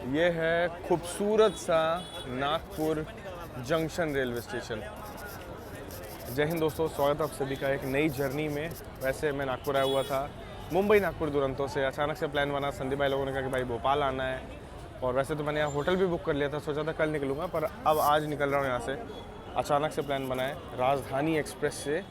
ये है खूबसूरत सा नागपुर जंक्शन रेलवे स्टेशन। जय हिंद दोस्तों, स्वागत है आप सभी का एक नई जर्नी में। वैसे मैं नागपुर आया हुआ था मुंबई नागपुर दुरंतो से। अचानक से प्लान बना, संदीप भाई लोगों ने कहा कि भाई भोपाल आना है। और वैसे तो मैंने यहाँ होटल भी बुक कर लिया था, सोचा था कल निकलूँगा, पर अब आज निकल रहा हूँ यहाँ से। अचानक से प्लान बना है राजधानी एक्सप्रेस से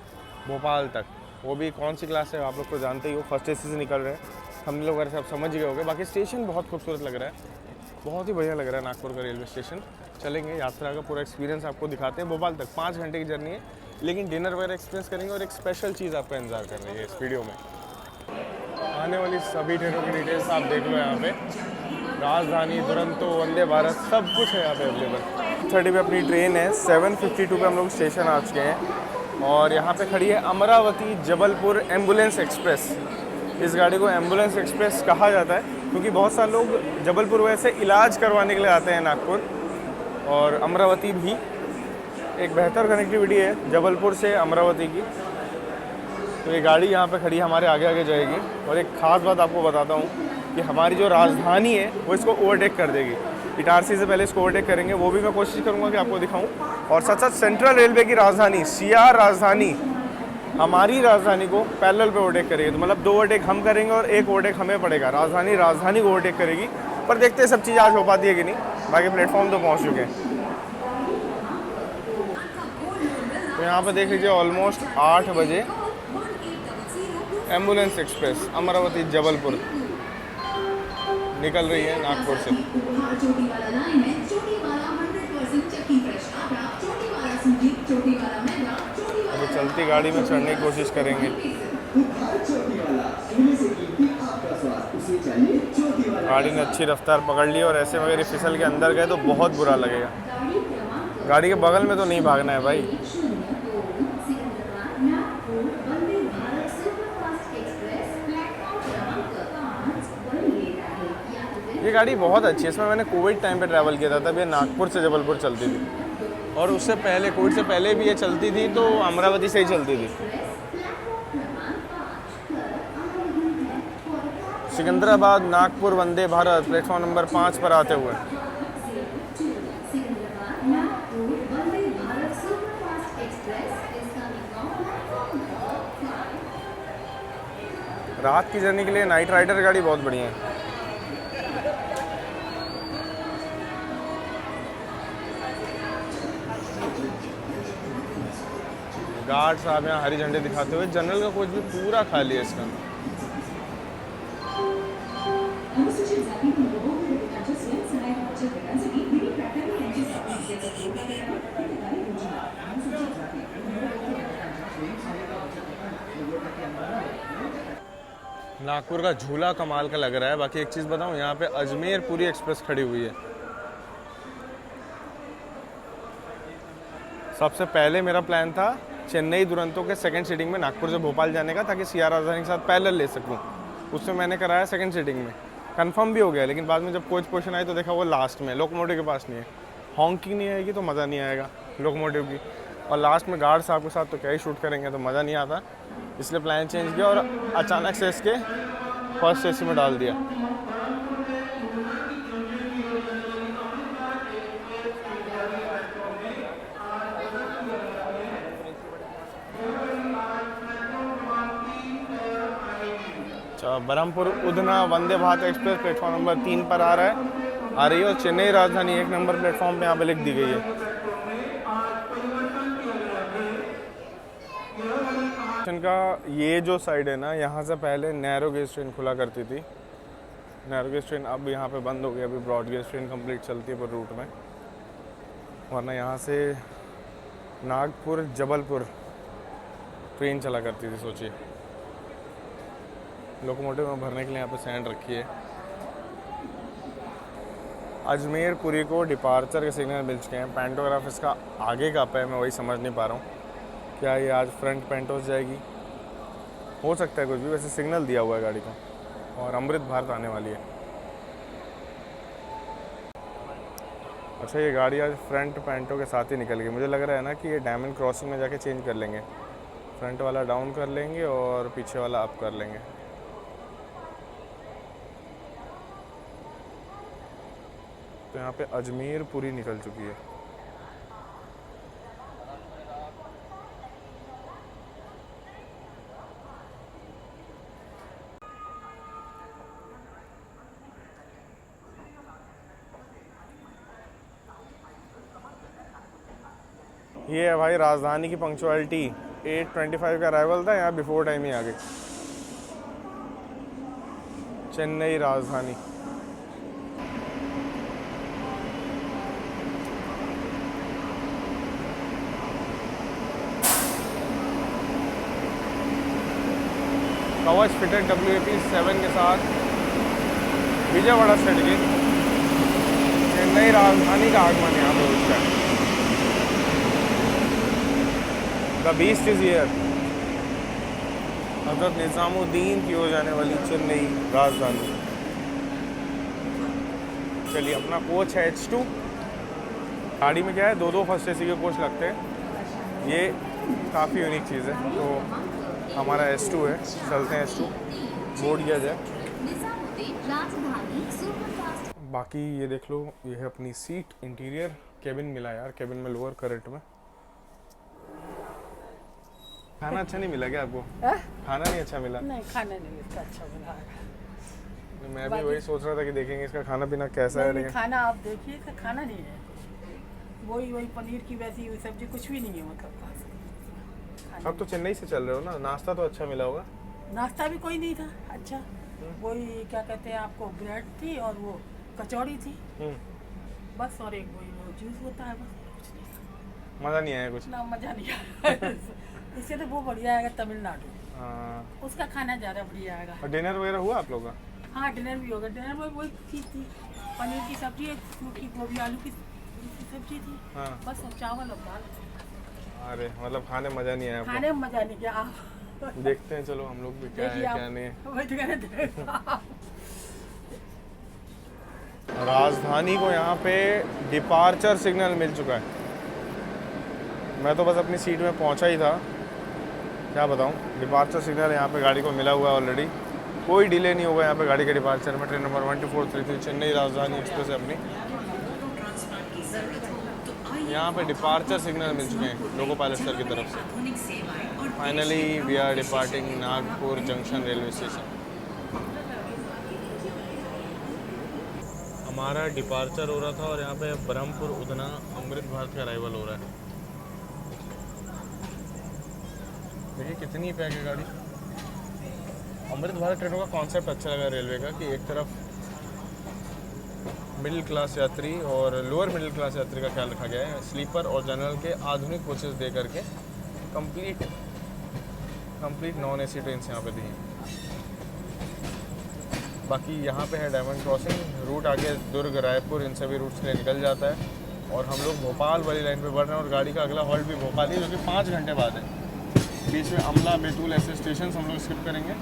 भोपाल तक। वो भी कौन सी क्लास है आप लोग तो जानते ही हो, फर्स्ट एसी से निकल रहे हैं हम लोग। वैसे आप समझ ही गए होंगे। बाकी स्टेशन बहुत खूबसूरत लग रहा है, बहुत ही बढ़िया लग रहा है नागपुर का रेलवे स्टेशन। चलेंगे, यात्रा का पूरा एक्सपीरियंस आपको दिखाते हैं। भोपाल तक 5 घंटे की जर्नी है, लेकिन डिनर वगैरह एक्सपीरियंस करेंगे और एक स्पेशल चीज़ आपका इंतजार कर रही है इस वीडियो में। आने वाली सभी ट्रेनों की डिटेल्स आप देख लो यहाँ पे। राजधानी, दुरंतो, वंदे भारत, सब कुछ है यहाँ पे अवेलेबल। 30 पे अपनी ट्रेन है, 7:52 पे हम लोग स्टेशन आ चुके हैं और यहाँ पे खड़ी है अमरावती जबलपुर एम्बुलेंस एक्सप्रेस। इस गाड़ी को एम्बुलेंस एक्सप्रेस कहा जाता है क्योंकि बहुत सारे लोग जबलपुर वैसे इलाज करवाने के लिए आते हैं नागपुर, और अमरावती भी एक बेहतर कनेक्टिविटी है जबलपुर से अमरावती की। तो ये गाड़ी यहाँ पे खड़ी हमारे आगे आगे जाएगी। और एक ख़ास बात आपको बताता हूँ कि हमारी जो राजधानी है वो इसको ओवरटेक कर देगी। इटारसी से पहले इसको ओवरटेक करेंगे, वो भी मैं कोशिश करूँगा कि आपको दिखाऊँ। और साथ साथ सेंट्रल रेलवे की राजधानी CR राजधानी हमारी राजधानी को पैरेलल पे ओवरटेक करेगी। तो मतलब 2 ओवरटेक हम करेंगे और 1 ओवरटेक हमें पड़ेगा। राजधानी को ओवरटेक करेगी। पर देखते हैं सब चीज़ आज हो पाती है कि नहीं। बाकी प्लेटफॉर्म तो पहुँच चुके हैं। तो यहाँ पे देख लीजिए ऑलमोस्ट 8 बजे एम्बुलेंस एक्सप्रेस अमरावती जबलपुर निकल रही है नागपुर से। अभी चलती गाड़ी में चढ़ने की कोशिश करेंगे। गाड़ी ने अच्छी रफ्तार पकड़ ली और ऐसे वगैरह फिसल के अंदर गए तो बहुत बुरा लगेगा। गाड़ी के बगल में तो नहीं भागना है भाई। ये गाड़ी बहुत अच्छी है। इसमें मैंने कोविड टाइम पे ट्रैवल किया था, तब ये नागपुर से जबलपुर चलती थी। और उससे पहले, कोविड से पहले भी ये चलती थी तो अमरावती से ही चलती थी। सिकंदराबाद नागपुर वंदे भारत प्लेटफॉर्म नंबर 5 पर आते हुए। रात की जर्नी के लिए नाइट राइडर गाड़ी बहुत बढ़िया है। गार्ड साहब यहाँ हरी झंडे दिखाते हुए। जनरल का कोच भी पूरा खाली है इसका। नागपुर का झूला कमाल का लग रहा है। बाकी एक चीज़ बताऊँ, यहाँ पे अजमेर पूरी एक्सप्रेस खड़ी हुई है। सबसे पहले मेरा प्लान था चेन्नई दुरंतो के सेकंड सीटिंग में नागपुर से भोपाल जाने का, ताकि CR राजधानी के साथ पैरेलल ले सकूं। उसमें मैंने कराया सेकंड सीटिंग में, कंफर्म भी हो गया। लेकिन बाद में जब कोच पोजीशन आई तो देखा वो लास्ट में, लोकोमोटिव के पास नहीं है। हॉन्किंग नहीं आएगी तो मज़ा नहीं आएगा लोकोमोटिव की। और लास्ट में गार्ड साहब के साथ तो क्या ही शूट करेंगे, तो मज़ा नहीं आता। इसलिए प्लान चेंज किया और अचानक से इसके फर्स्ट AC में डाल दिया। Barhampur Udhna Vande Bharat express platform number 3 पर आ रही है। और चेन्नई राजधानी 1 नंबर प्लेटफॉर्म पे यहाँ पे लिख दी गई है। स्टेशन का ये जो साइड है ना, यहाँ से पहले नैरो गेज ट्रेन खुला करती थी। नैरो गेज ट्रेन अब यहाँ पे बंद हो गई। अभी ब्रॉड गेज ट्रेन कंप्लीट चलती है पर रूट में। वरना यहाँ से नागपुर जबलपुर ट्रेन चला करती थी। सोचिए, लोकोमोटिव में भरने के लिए यहाँ पे सैंड रखी है। अजमेर पुरी को डिपार्चर के सिग्नल मिल चुके हैं। पैंटोग्राफ इसका आगे का है, मैं वही समझ नहीं पा रहा हूँ। क्या ये आज फ्रंट पेंटोस जाएगी? हो सकता है कुछ भी। वैसे सिग्नल दिया हुआ है गाड़ी को। और अमृत भारत आने वाली है। अच्छा, ये गाड़ी आज फ्रंट पेंटो के साथ ही निकल गई। मुझे लग रहा है ना कि ये डायमंड क्रॉसिंग में जाके चेंज कर लेंगे। फ्रंट वाला डाउन कर लेंगे और पीछे वाला अप कर लेंगे। तो यहाँ पे अजमेर पूरी निकल चुकी है। ये है भाई राजधानी की पंक्चुअलिटी। 8:25 का अराइवल था, यहाँ बिफोर टाइम ही आ गई। चेन्नई राजधानी। कवच फिटेड WAP7 के साथ विजयवाड़ा सेट की चेन्नई राजधानी का आगमन यहाँ पे उसका। The beast is here. हजरत निज़ामुद्दीन की हो जाने वाली चेन्नई राजधानी। चलिए, अपना कोच है H2। गाड़ी में क्या है, दो फर्स्ट AC के कोच लगते हैं। ये काफ़ी यूनिक चीज़ है। तो हमारा S2 है, चलते हैं S2, बोर्ड किया जाए। बाकी ये देख लो, ये है अपनी सीट, इंटीरियर। केबिन मिला यार, केबिन में लोअर करंट में। खाना अच्छा नहीं मिला क्या आपको? खाना नहीं अच्छा मिला? नहीं, खाना नहीं इसका अच्छा बना। मैं भी वही सोच रहा था कि देखेंगे इसका खाना पीना कैसा है, लेकिन खाना आप देखिए, इसका खाना नहीं है। वही पनीर की वैसी सब्जी कुछ भी नहीं है, मतलब। अब तो चेन्नई से चल रहे हो ना, नाश्ता तो अच्छा मिला होगा? नाश्ता भी कोई नहीं था अच्छा। वही क्या कहते हैं, आपको ब्रेड थी और वो कचौड़ी थी बस, और एक वही वो जूस होता है बस, कुछ नहीं था। मज़ा नहीं आया कुछ? ना, मज़ा नहीं आया। इससे तो वो बढ़िया आएगा तमिलनाडु। हाँ, उसका खाना ज़्यादा बढ़िया आएगा। और डिनर वगैरह हुआ आप लोग का? हाँ, डिनर भी होगा। डिनर में वही चीज़ थी, पनीर की सब्जी, सूखी गोभी आलू की सब्जी थी। हाँ, बस, और चावल और दाल। अरे मतलब खाने में मज़ा नहीं आया आपको? खाने में मज़ा नहीं, क्या आप देखते हैं, चलो हम लोग भी क्या है क्या नहीं है। वही तो कहते हैं। राजधानी को यहाँ पे डिपार्चर सिग्नल मिल चुका है। मैं तो बस अपनी सीट में पहुँचा ही था, क्या बताऊँ। डिपार्चर सिग्नल यहाँ पे गाड़ी को मिला हुआ है ऑलरेडी। कोई डिले नहीं होगा यहाँ पे गाड़ी के डिपार्चर में। Train number 12433 Chennai Rajdhani express है अपनी। यहाँ पे डिपार्चर सिग्नल मिल चुके हैं लोको पायलट सर की तरफ से। Finally we are departing Nagpur junction railway station. हमारा डिपार्चर हो रहा था और यहाँ पे ब्रह्मपुर उधना अमृत भारत का अराइवल हो रहा है। देखिए कितनी पैक है गाड़ी। अमृत भारत ट्रेनों का कॉन्सेप्ट अच्छा लगा रेलवे का, कि एक तरफ मिडिल क्लास यात्री और लोअर मिडिल क्लास यात्री का ख्याल रखा गया है। स्लीपर और जनरल के आधुनिक कोचेस दे करके कंप्लीट नॉन AC ट्रेन यहाँ पे दी हैं। बाकी यहाँ पे है डायमंड क्रॉसिंग। रूट आगे दुर्ग, रायपुर, इन सभी रूट से निकल जाता है। और हम लोग भोपाल वाली लाइन पे बढ़ रहे हैं और गाड़ी का अगला हॉल्ट भी भोपाल ही, जो कि 5 घंटे बाद है। बीच में अमला, बैतूल ऐसे स्टेशन हम लोग स्किप करेंगे।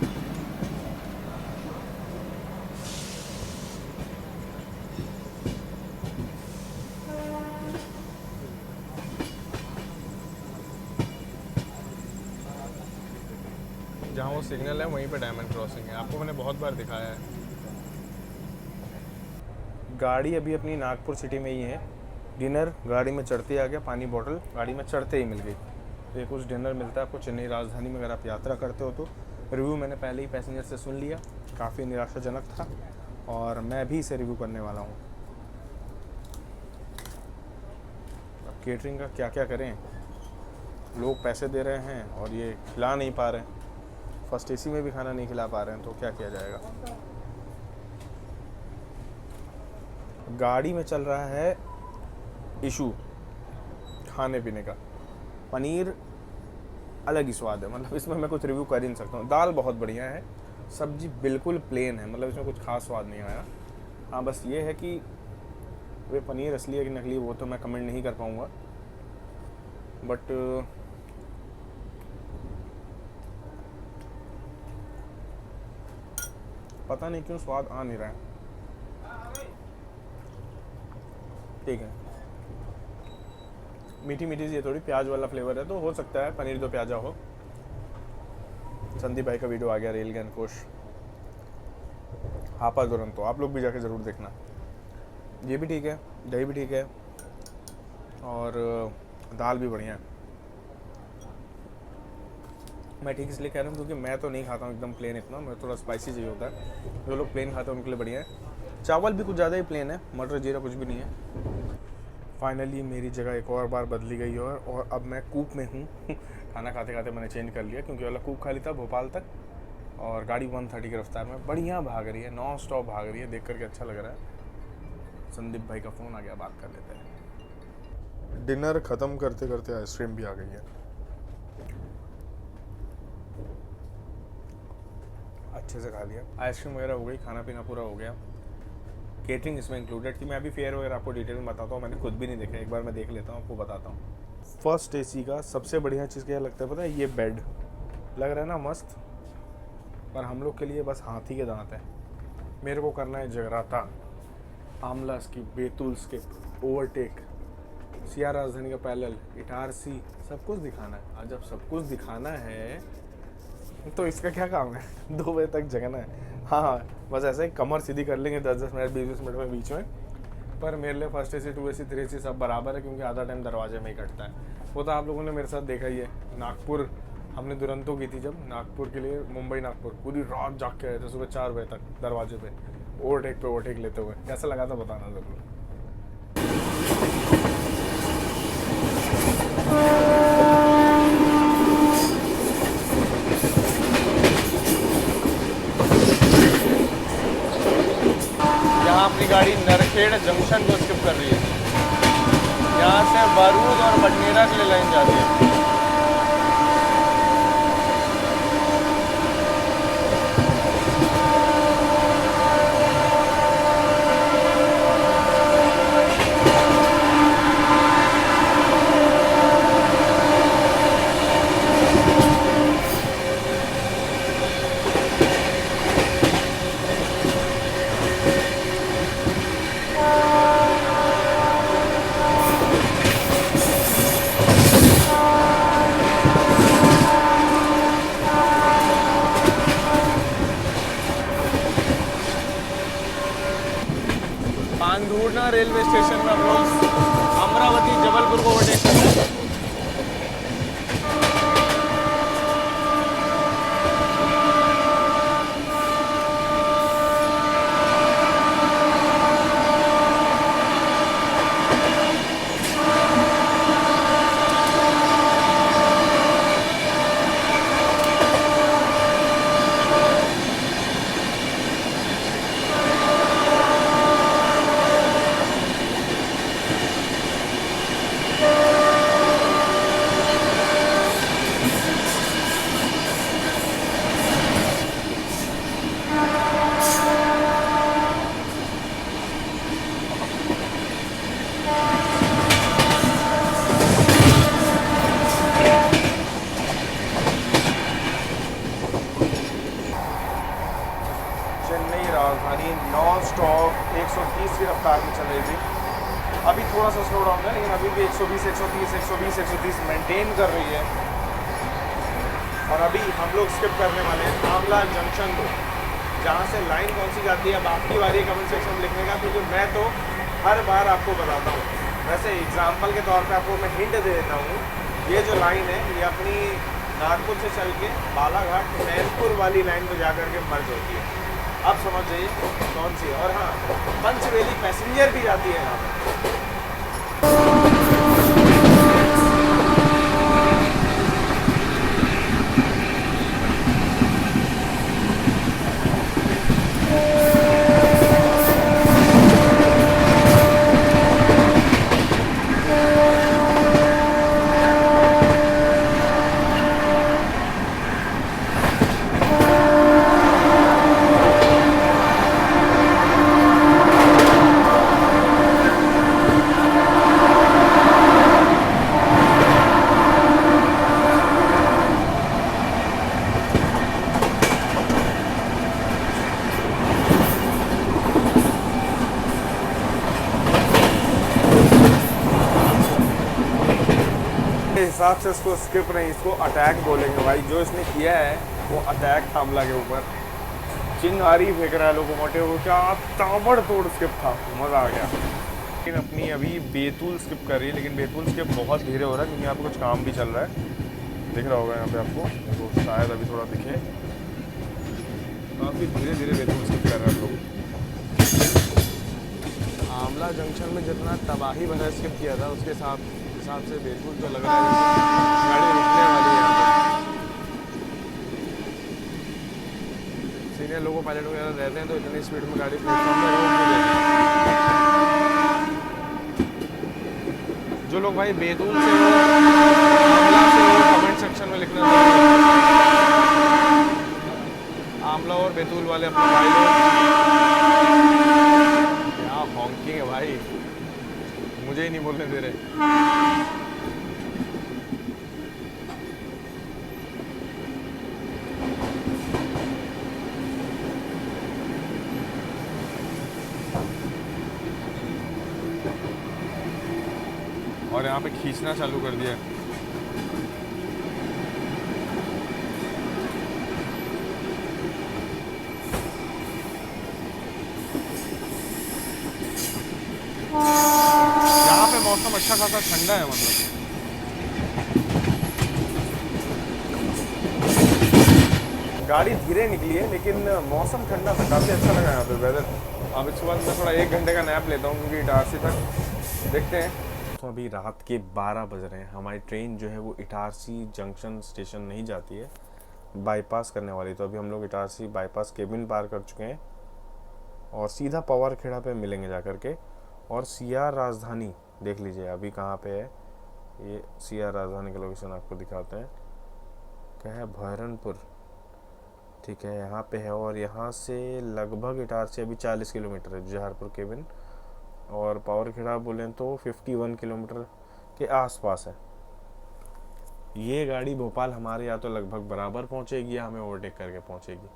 जहाँ वो सिग्नल है वहीं पे डायमंड क्रॉसिंग है। आपको मैंने बहुत बार दिखाया है। गाड़ी अभी अपनी नागपुर सिटी में ही है। डिनर गाड़ी में चढ़ते आ गया, पानी बॉटल गाड़ी में चढ़ते ही मिल गई। तो ये कुछ डिनर मिलता है आपको चेन्नई राजधानी में अगर आप यात्रा करते हो तो। रिव्यू मैंने पहले ही पैसेंजर से सुन लिया, काफ़ी निराशाजनक था और मैं भी इसे रिव्यू करने वाला हूँ। अब केटरिंग का क्या क्या करें, लोग पैसे दे रहे हैं और ये खिला नहीं पा रहे हैं। फर्स्ट AC में भी खाना नहीं खिला पा रहे हैं, तो क्या किया जाएगा। गाड़ी में चल रहा है इशू खाने पीने का। पनीर अलग ही स्वाद है, मतलब इसमें मैं कुछ रिव्यू कर ही नहीं सकता हूँ। दाल बहुत बढ़िया है, सब्जी बिल्कुल प्लेन है, मतलब इसमें कुछ खास स्वाद नहीं आया। हाँ, बस ये है कि वे पनीर असली है कि नकली वो तो मैं कमेंट नहीं कर पाऊँगा, बट पता नहीं क्यों स्वाद आ नहीं रहा है। ठीक है, मीठी मीठी सी थोड़ी प्याज वाला फ्लेवर है, तो हो सकता है पनीर दो प्याजा हो। संदीप भाई का वीडियो आ गया, रेल ज्ञान कोश हापा दुरंतो, आप लोग भी जाके ज़रूर देखना। ये भी ठीक है, दही भी ठीक है और दाल भी बढ़िया है। मैं ठीक इसलिए कह रहा हूँ क्योंकि मैं तो नहीं खाता हूँ एकदम प्लेन इतना, मैं थोड़ा स्पाइसी चाहिए होता है। जो लोग प्लेन खाते हैं उनके लिए बढ़िया है। चावल भी कुछ ज़्यादा ही प्लेन है, मटर जीरा कुछ भी नहीं है। फाइनली मेरी जगह एक और बार बदली गई और अब मैं कूप में हूँ। खाना खाते खाते मैंने चेंज कर लिया क्योंकि वाला कूप खाली था भोपाल तक और गाड़ी 130 की रफ्तार में बढ़िया भाग रही है, नॉन स्टॉप भाग रही है, देख करके अच्छा लग रहा है। संदीप भाई का फ़ोन आ गया, बात कर लेते हैं। डिनर ख़त्म करते करते आइसक्रीम भी आ गई है। अच्छे से खा लिया, आइसक्रीम वगैरह हो गई, खाना पीना पूरा हो गया। केटरिंग इसमें इंक्लूडेड थी। मैं अभी फेयर वगैरह आपको डिटेल में बताता हूँ, मैंने खुद भी नहीं देखा, एक बार मैं देख लेता हूँ आपको बताता हूँ। फर्स्ट एसी का सबसे बढ़िया चीज़ क्या लगता है पता है? ये बेड लग रहा है ना मस्त, पर हम लोग के लिए बस हाथी के दांत है। मेरे को करना है जगराता, आमला की, बेतुल्स के ओवरटेक, सिया राजधानी का पैरेलल, इटारसी, सब कुछ दिखाना है। आज जब सब कुछ दिखाना है तो इसका क्या काम है? 2 बजे तक जगना है। हाँ, बस ऐसे ही कमर सीधी कर लेंगे 10-10 मिनट 20-20 मिनट में बीच में। पर मेरे लिए फर्स्ट एसी 2 एसी 3 एसी सब बराबर है क्योंकि आधा टाइम दरवाजे में ही कटता है। वो तो आप लोगों ने मेरे साथ देखा ही है। नागपुर हमने दुरंतो की थी जब, नागपुर के लिए, मुंबई नागपुर, पूरी रात जाग के आए थे, सुबह 4 बजे तक दरवाजे पे ओवरटेक लेते हुए। कैसा लगा था बताना ज़रूर। यहाँ अपनी गाड़ी नरखेड़ जंक्शन को स्किप कर रही है। यहाँ से बारूद और बडनेरा के लिए लाइन जाती है। पांधूर्णा रेलवे स्टेशन में हम लोग अमरावती जबलपुर को ओवरटेक कर रहे हैं। चेन्नई राजधानी नॉन स्टॉप 130 की रफ्तार में चल रही थी। अभी थोड़ा सा स्लो डाउन है लेकिन अभी भी 120 130 120 130 मेंटेन कर रही है। और अभी हम लोग स्किप करने वाले हैं आमला जंक्शन को, जहाँ से लाइन कौन सी जाती है अब आपकी बारी है कमेंट सेक्शन में लिखने का, क्योंकि मैं तो हर बार आपको बताता हूँ। वैसे एग्जाम्पल के तौर पर आपको मैं हिंट दे देता हूँ। ये जो लाइन है ये अपनी नागपुर से चल के बालाघाट मैनपुर वाली लाइन पर जा कर के मर्ज होती है। अब समझ जाइए कौन सी है। और हाँ, पंचवेली पैसेंजर भी जाती है यहाँ पर। हिसाब से इसको स्किप नहीं, इसको अटैक बोलेंगे भाई। जो इसने किया है वो अटैक था हमला के ऊपर। चिंगारी फेंक रहा है लोकोमोटिव को, क्या ताबड़तोड़ स्किप था, मज़ा आ गया। लेकिन अपनी अभी बैतूल स्किप कर रही है, लेकिन बैतूल स्किप बहुत धीरे हो रहा है क्योंकि यहाँ पे कुछ काम भी चल रहा है। दिख रहा होगा यहाँ पे आपको, तो शायद अभी थोड़ा दिखे। काफ़ी धीरे धीरे बैतूल स्किप कर रहे हैं हम लोग। आमला जंक्शन में जितना तबाही भरा स्किप किया था उसके हिसाब से बैतूल तो लग रहा है गाड़ी रुकने वाली है यहाँ पे। सीनियर लोगो पायलट वगैरह रहते हैं तो इतनी स्पीड में गाड़ी प्लेटफॉर्म में रोक नहीं देते। जो लोग भाई बैतूल से हो, आमला से हो, कमेंट सेक्शन में लिखना। आमला और बैतूल वाले अपने भाई लोग, क्या हॉन्किंग है भाई, मुझे ही नहीं बोलने दे रहे। और यहाँ पे खींचना चालू कर दिया। यहाँ पे मौसम अच्छा खासा ठंडा है, मतलब गाड़ी धीरे निकली है लेकिन मौसम ठंडा था, काफ़ी अच्छा लगा यहाँ पे वेदर। अब इसके बाद मैं थोड़ा 1 घंटे का नैप लेता हूँ क्योंकि इटारसी तक देखते हैं। तो अभी रात के 12 बज रहे हैं। हमारी ट्रेन जो है वो इटारसी जंक्शन स्टेशन नहीं जाती है, बाईपास करने वाली। तो अभी हम लोग इटारसी बाईपास केबिन पार कर चुके हैं और सीधा पवारखेड़ा पे मिलेंगे जा कर के। और सीआर राजधानी देख लीजिए अभी कहाँ पे है। ये सीआर राजधानी का लोकेशन आपको दिखाते हैं, क्या है, भैरनपुर, ठीक है, यहाँ पे है। और यहाँ से लगभग इटारसी अभी 40 किलोमीटर है जुझारपुर केबिन, और पवारखेड़ा बोलें तो 51 किलोमीटर के आसपास है। ये गाड़ी भोपाल हमारे यहाँ तो लगभग बराबर पहुँचेगी या हमें ओवरटेक करके पहुँचेगी,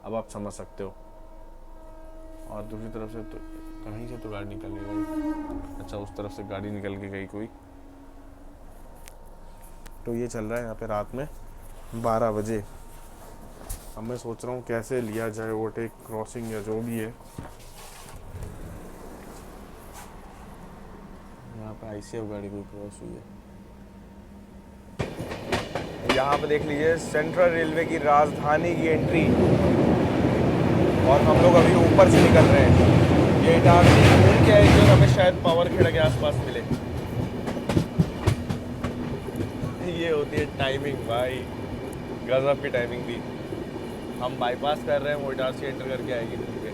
अब आप समझ सकते हो। और दूसरी तरफ से तो कहीं से तो गाड़ी निकल गई। अच्छा, उस तरफ से गाड़ी निकल के गई कोई। तो ये चल रहा है यहाँ पे रात में 12 बजे। अब मैं सोच रहा हूँ कैसे लिया जाए ओवरटेक, क्रॉसिंग या जो भी है। यहाँ पे आईसीएफ गाड़ी कोई क्रॉस हुई है। यहाँ पे देख लीजिए सेंट्रल रेलवे की राजधानी की एंट्री, और हम लोग अभी ऊपर से निकल रहे हैं। ये इटारसी घूम के आए जो हमें शायद पवारखेड़ा के आसपास मिले। ये होती है टाइमिंग भाई, गजब की टाइमिंग थी। हम बाईपास कर रहे हैं, वो इटारसी एंटर करके आएगी घूम के,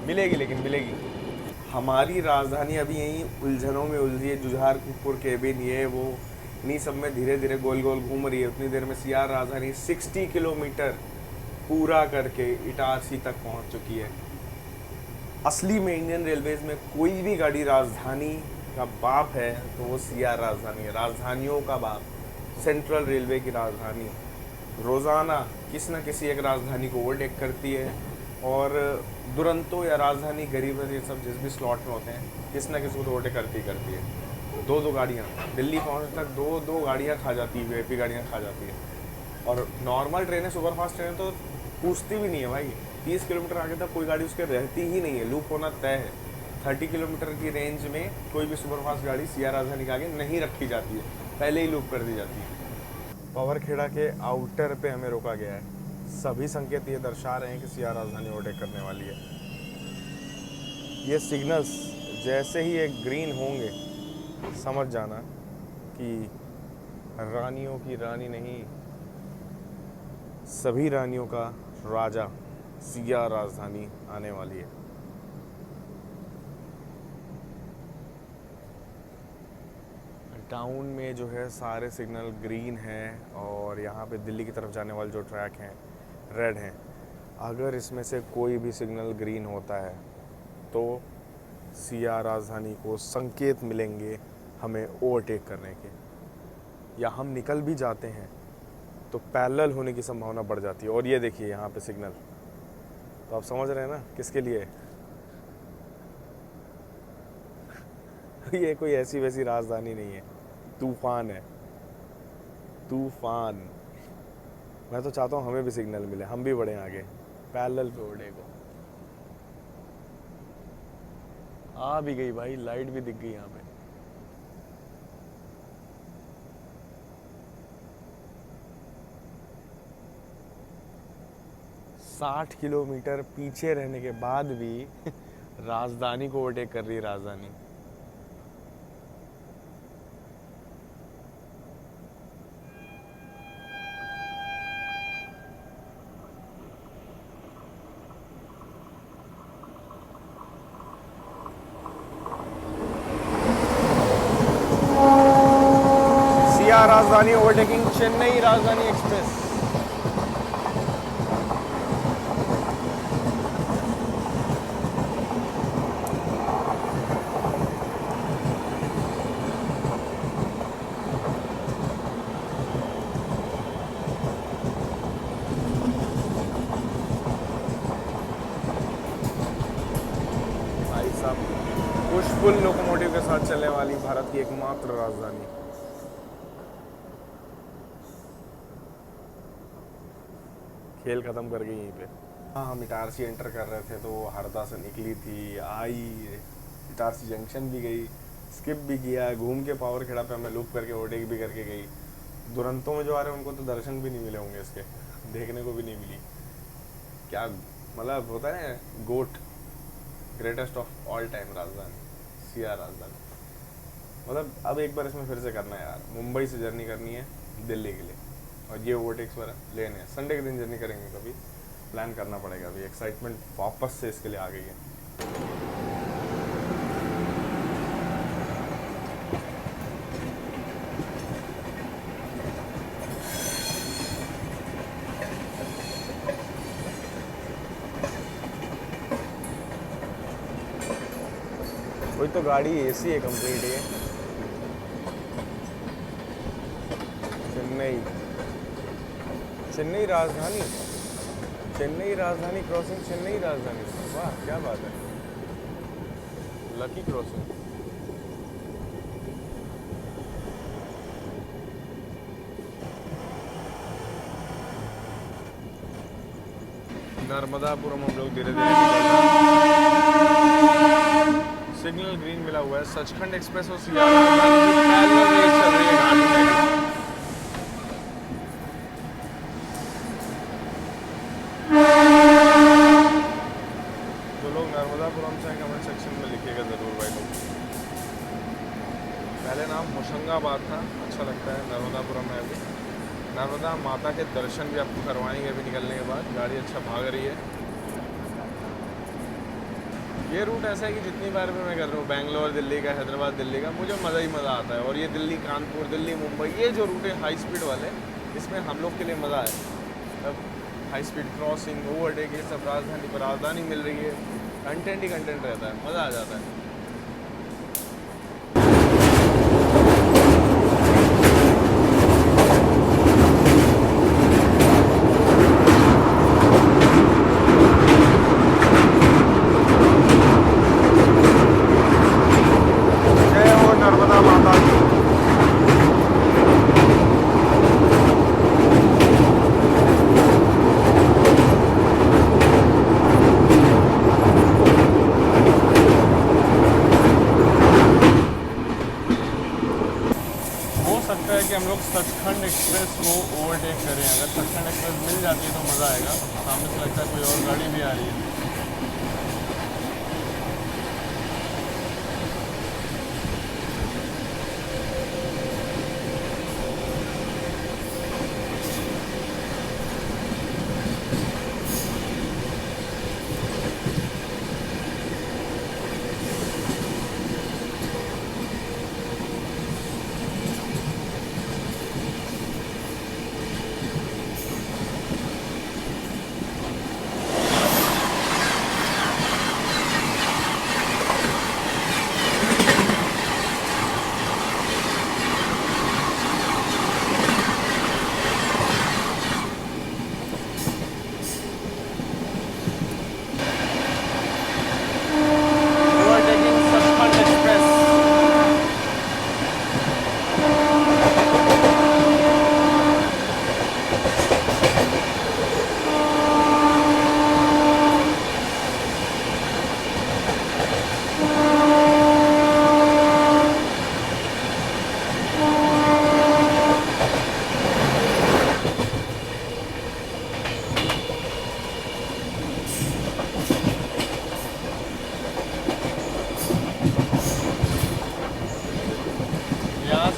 मिलेगी, लेकिन मिलेगी। हमारी राजधानी अभी यहीं उलझनों में उलझी है। जुझारपुर केबिन ये वो इन्हीं सब में धीरे धीरे गोल गोल घूम रही है। उतनी देर में सीआर राजधानी 60 किलोमीटर पूरा करके इटारसी तक पहुंच चुकी है। असली में इंडियन रेलवेज में कोई भी गाड़ी राजधानी का बाप है तो वो सीआर राजधानी है, राजधानियों का बाप, सेंट्रल रेलवे की राजधानी। रोज़ाना किसी न किसी एक राजधानी को ओवरटेक करती है, और दुरंतो या राजधानी गरीब ये सब जिस भी स्लॉट में होते हैं किसी न किसी को तो ओवरटेक करती है। दो गाड़ियाँ दिल्ली पहुँचने तक दो गाड़ियाँ खा जाती है, वीआईपी गाड़ियाँ खा जाती है। और नॉर्मल ट्रेनें, सुपरफास्ट ट्रेनें तो पूछती भी नहीं है भाई। 30 किलोमीटर आगे तक कोई गाड़ी उसके रहती ही नहीं है, लूप होना तय है। 30 किलोमीटर की रेंज में कोई भी सुपरफास्ट गाड़ी सीआर राजधानी के आगे नहीं रखी जाती है, पहले ही लूप कर दी जाती है। पवारखेड़ा के आउटर पे हमें रोका गया है। सभी संकेत ये दर्शा रहे हैं कि सीआर राजधानी ओवरटेक करने वाली है। ये सिग्नल्स जैसे ही एक ग्रीन होंगे समझ जाना कि रानियों की रानी नहीं, सभी रानियों का राजा सीआर राजधानी आने वाली है। टाउन में जो है सारे सिग्नल ग्रीन हैं, और यहाँ पे दिल्ली की तरफ जाने वाले जो ट्रैक हैं रेड हैं। अगर इसमें से कोई भी सिग्नल ग्रीन होता है तो सीआर राजधानी को संकेत मिलेंगे हमें ओवरटेक करने के, या हम निकल भी जाते हैं तो पैरेलल होने की संभावना बढ़ जाती है। और ये देखिए यहाँ पे सिग्नल, तो आप समझ रहे हैं ना किसके लिए। ये कोई ऐसी वैसी राजधानी नहीं है, तूफान है, तूफान। मैं तो चाहता हूँ हमें भी सिग्नल मिले, हम भी बढ़े आगे पैरेलल पे ओवरटेक हो। आ भी गई भाई, लाइट भी दिख गई यहाँ पे। साठ किलोमीटर पीछे रहने के बाद भी राजधानी को ओवरटेक कर रही है राजधानी। राजधानी ओवरटेकिंग चेन्नई राजधानी एक्सप्रेस। भाई साहब, पुश-पुल लोकोमोटिव के साथ चलने वाली भारत की एकमात्र राजधानी। खेल खत्म कर गई यहीं पे। हाँ, हम इटारसी एंटर कर रहे थे तो हरदा से निकली थी, आई इटारसी जंक्शन भी गई, स्किप भी किया, घूम के पावर खेड़ा पे हमें लूप करके ओवरटेक भी करके गई। दुरंतों में जो आ रहे हैं उनको तो दर्शन भी नहीं मिले होंगे, इसके देखने को भी नहीं मिली। क्या मतलब होता है ना, गोट, ग्रेटेस्ट ऑफ ऑल टाइम राजधानी, सिया राजधानी। मतलब अब एक बार इसमें फिर से करना है यार, मुंबई से जर्नी करनी है दिल्ली के लिए, और ये ओवरटेक्स वगैरह लेने हैं। संडे के दिन जर्नी करेंगे, कभी प्लान करना पड़ेगा। अभी एक्साइटमेंट वापस से इसके लिए आ गई है। कोई तो गाड़ी एसी है कंप्लीट ये। चेन्नई, चेन्नई राजधानी, चेन्नई राजधानी क्रॉसिंग, चेन्नई राजधानी। वाह क्या बात है, लकी क्रॉसिंग। नर्मदापुरम हम लोग धीरे धीरे सिग्नल ग्रीन मिला हुआ है। सचखंड एक्सप्रेस और सियारा पैरेलल रेस चल रही है घाटी में। जो लोग नर्मदापुरम से कमेंट सेक्शन में लिखिएगा ज़रूर भाई लोग। पहले नाम होशंगाबाद था, अच्छा लगता है। नर्मदापुरम है अभी। नर्मदा माता के दर्शन भी आपको करवाएंगे अभी निकलने के बाद। गाड़ी अच्छा भाग रही है। ये रूट ऐसा है कि जितनी बार भी मैं कर रहा हूँ, बेंगलोर दिल्ली का, हैदराबाद दिल्ली का, मुझे मज़ा ही मज़ा आता है। और ये दिल्ली कानपुर, दिल्ली मुंबई, ये जो रूट है हाई स्पीड वाले, इसमें हम लोग के लिए मज़ा है। अब हाई स्पीड क्रॉसिंग, ओवरटेक, ये सब राजधानी पर राजधानी मिल रही है, कंटेंट ही कंटेंट रहता है, मज़ा आ जाता है। कि हम लोग सचखंड एक्सप्रेस को ओवरटेक करें। अगर सचखंड एक्सप्रेस मिल जाती है तो मज़ा आएगा। सामने से लगता है कोई और गाड़ी भी आ रही है।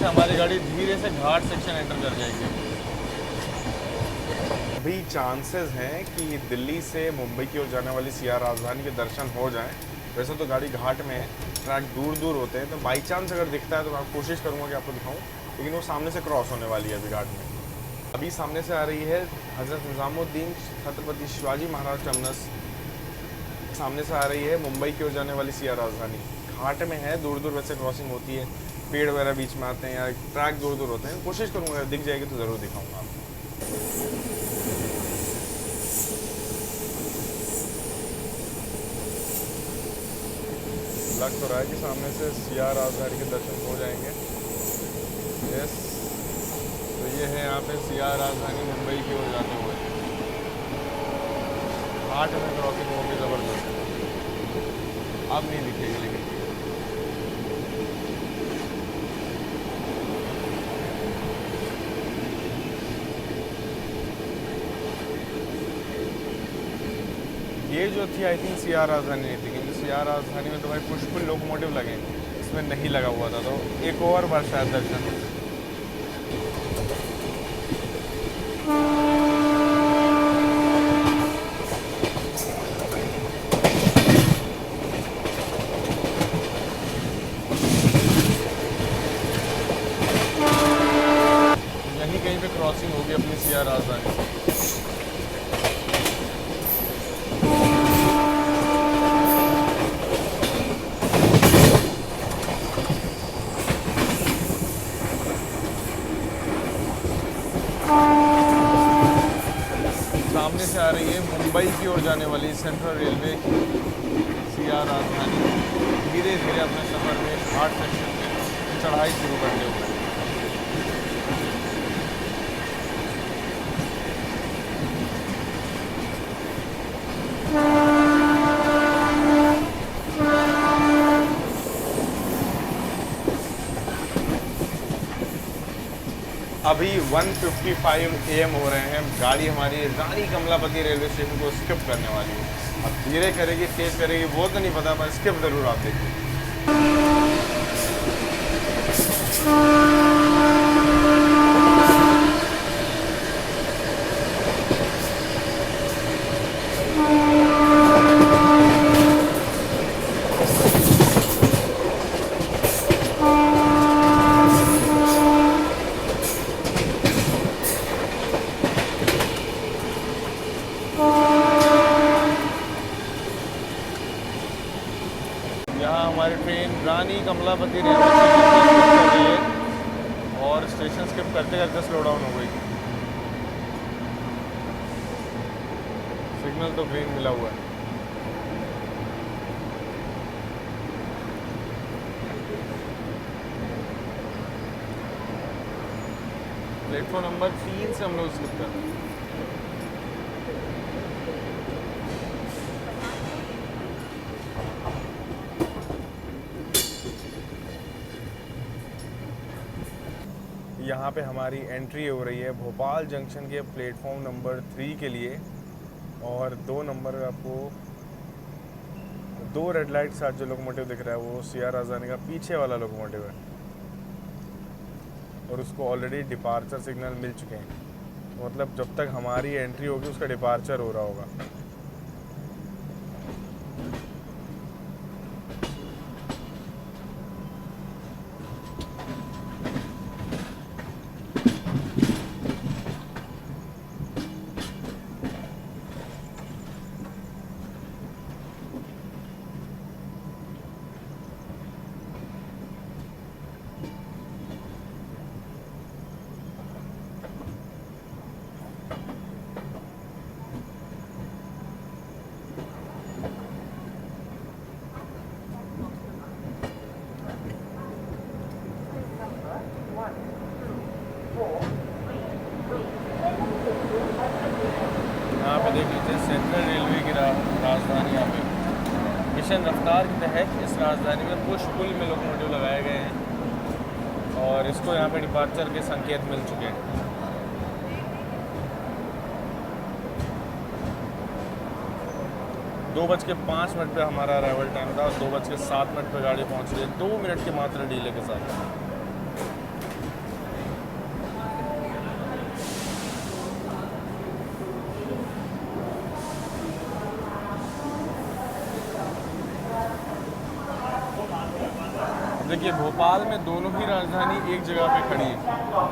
से हमारी गाड़ी धीरे से घाट सेक्शन एंटर कर जाएगी। अभी चांसेस हैं कि दिल्ली से मुंबई की ओर जाने वाली सिया राजधानी के दर्शन हो जाएं। वैसे तो गाड़ी घाट में है, ट्रैक दूर दूर होते हैं, तो बाई चांस अगर दिखता है तो मैं कोशिश करूँगा कि आपको दिखाऊँ, लेकिन वो सामने से क्रॉस होने वाली है अभी घाट में। अभी सामने से आ रही है हज़रत निज़ामुद्दीन छत्रपति शिवाजी महाराज टर्मिनस, सामने से आ रही है मुंबई की ओर जाने वाली सिया राजधानी। घाट में है, दूर दूर वैसे क्रॉसिंग होती है, पेड़ वगैरह बीच में आते हैं या ट्रैक दूर दूर होते हैं। कोशिश करूँगा दिख जाएगी तो ज़रूर दिखाऊँगा आपको। लग तो रहा है कि सामने से सिया राजधानी के दर्शन हो जाएंगे। यस, तो ये है यहाँ पे सिया राजधानी मुंबई की ओर जाते हुए। घाट में क्रॉसिंग होगी ज़बरदस्त, अब नहीं दिखेगी लेकिन। ये जो थी आई थिंक सिया राजधानी नहीं थी, क्योंकि सिया राजधानी में तो भाई पुष्पुल लोकोमोटिव लगे, इसमें नहीं लगा हुआ था, तो एक और बार शायद दर्शन। यहीं कहीं पे क्रॉसिंग होगी अपनी सिया राजधानी। सामने से आ रही है मुंबई की ओर जाने वाली सेंट्रल रेलवे सिया राजधानी, धीरे धीरे अपने सफ़र में घाट सेक्शन में चढ़ाई शुरू करते हुए। अभी 1:55 AM हो रहे हैं। गाड़ी हमारी रानी कमलापति रेलवे स्टेशन को स्किप करने वाली है। अब धीरे करेगी, तेज करेगी, वो तो नहीं पता, पर स्किप ज़रूर आप देखिए। यहाँ हमारी ट्रेन रानी कमलापति रेलवे स्टेशन स्किप कर रही है और स्टेशन स्किप करते करते स्लो डाउन हो गई। सिग्नल तो ग्रीन मिला हुआ है। प्लेटफॉर्म नंबर 3 से हम लोग स्किप कर रहे हैं। यहाँ पे हमारी एंट्री हो रही है भोपाल जंक्शन के प्लेटफॉर्म नंबर 3 के लिए, और 2 नंबर आपको 2 रेड लाइट के साथ जो लोकोमोटिव दिख रहा है वो सिया राजधानी का पीछे वाला लोकोमोटिव है, और उसको ऑलरेडी डिपार्चर सिग्नल मिल चुके हैं। तो मतलब जब तक हमारी एंट्री होगी उसका डिपार्चर हो रहा होगा। यहाँ पे देख लीजिए सेंट्रल रेलवे की राजधानी यहाँ पे मिशन रफ्तार के तहत इस राजधानी में पुश पुल में लोकोमोटिव लगाए गए हैं और इसको यहाँ पे डिपार्चर के संकेत मिल चुके हैं। दो बज के 5 मिनट पे हमारा अराइवल टाइम था और 2 बज के 7 मिनट पे गाड़ी पहुँच रही है, 2 मिनट के मात्र डीले के साथ। देखिए भोपाल में दोनों ही राजधानी एक जगह पे खड़ी है,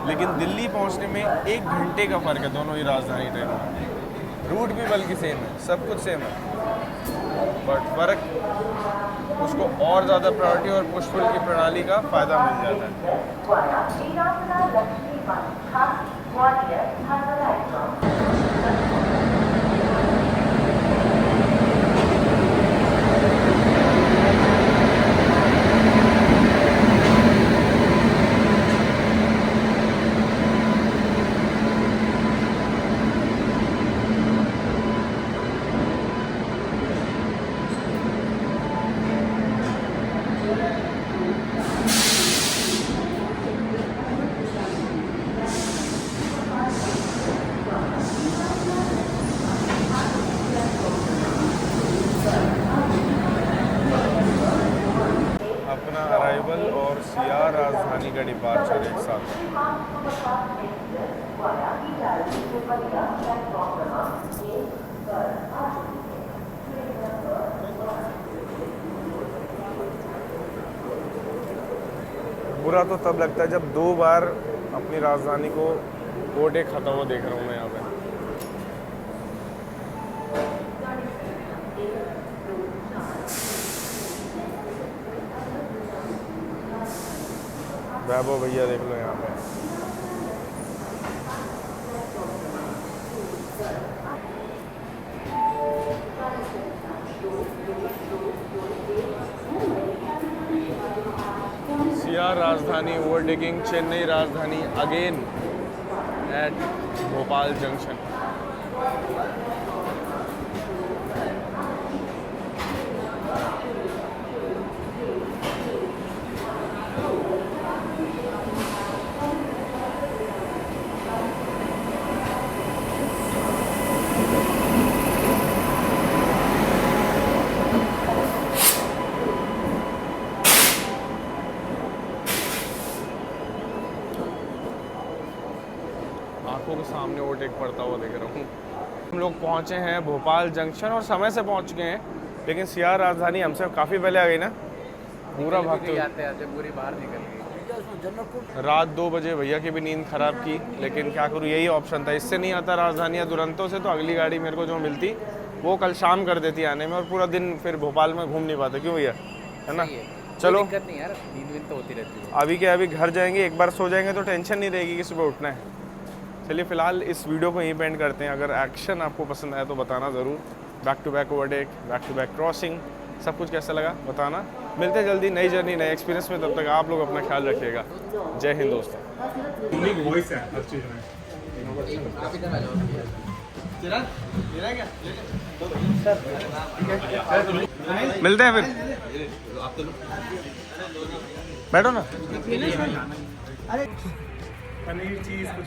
लेकिन दिल्ली पहुंचने में 1 घंटे का फ़र्क है दोनों ही राजधानी ट्रेन में। रूट भी बल्कि सेम है, सब कुछ सेम है, बट फ़र्क उसको और ज़्यादा प्रायोरिटी और पुष्पुल की प्रणाली का फ़ायदा मिल जाता है। अपना अराइवल और सियार राजधानी का डिपार्चर एक साथ है। बुरा तो तब लगता है जब 2 बार अपनी राजधानी को ओवरटेक खाता हुआ देख रहा हूँ मैं यहाँ पे। वैभव भैया देख लो यहाँ पे। सियार राजधानी overtaking Chennai Rajdhani again eight Bhopal junction. आंखों के सामने ओवरटेक पड़ता हुआ देख रहा हूँ। हम लोग पहुँचे हैं भोपाल जंक्शन और समय से पहुँच गए हैं, लेकिन सियार राजधानी हमसे काफ़ी पहले आ गई ना, पूरा भागते हुए पूरी बाहर निकल गई। रात 2 बजे भैया की भी नींद खराब की, लेकिन क्या करूँ यही ऑप्शन था। इससे नहीं आता राजधानी दुरंतों से, तो अगली गाड़ी मेरे को जो मिलती वो कल शाम कर देती आने में, और पूरा दिन फिर भोपाल में घूम नहीं पाते। क्यों भैया, है ना? चलो दिक्कत नहीं यार, नींद तो होती रहती है। अभी क्या, अभी घर जाएंगे, एक बार सो जाएंगे तो टेंशन नहीं रहेगी कि सुबह उठना है। चलिए फिलहाल इस वीडियो को यहीं पे एंड करते हैं। अगर एक्शन आपको पसंद आया तो बताना ज़रूर। Back to back overtake, back to back crossing, सब कुछ कैसा लगा बताना। मिलते हैं जल्दी नई जर्नी नए एक्सपीरियंस में, तब तक आप लोग अपना ख्याल रखिएगा। जय हिंद दोस्तों। यूनिक वॉइस है हर चीज़ में। मिलते हैं फिर, बैठो ना। पनीर चीज़ कुछ